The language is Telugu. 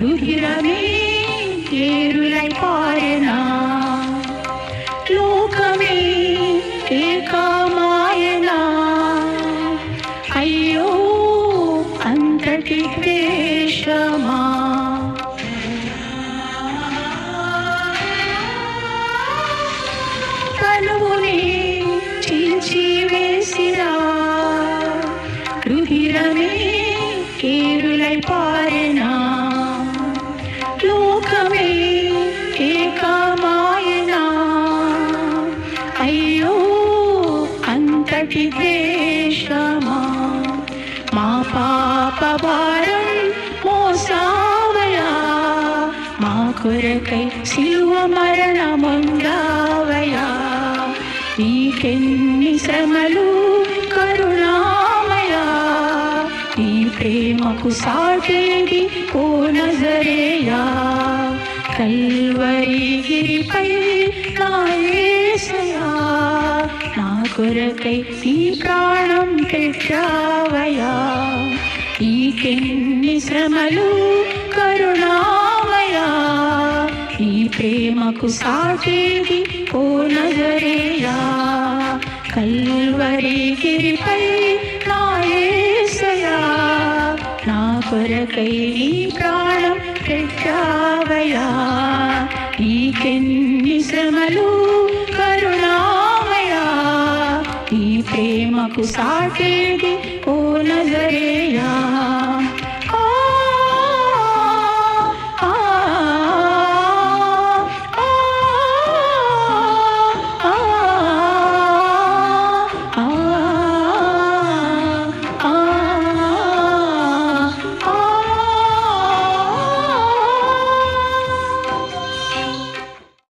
రుధిరమే ఏరులై పారెనా లోకమే ఏకమాయనా అయ్యో అంతటి ద్వేషమా తనువునే చీల్చి వేసిరా రుధిరమే ఏరులై పారెనా లోకమే ఏకమాయనా అయ్యో అంతటి ద్వేషమా మా పాప భారం మోసావయా మా కొరకై శిలువ మరణమొందావయా నీకెన్ని శ్రమలు కరుణామయా ఈ ప్రేమకు సాటేది ఓ నజరేయా కల్వరి గిరిపై నా యేసయ్యా నా కొరకై నీ ప్రాణం పెట్టావయా నీకెన్ని శ్రమలు కరుణామయా ఈ ప్రేమకు సాటేది ఓ నజరేయా కల్వరి గిరిపై నా యేసయ్యా నా కొరకై నీ ప్రాణం పెట్టావయా నీకెన్ని శ్రమలు కరుణామయా ఈ ప్రేమకు సాటేది ఓ నజరేయా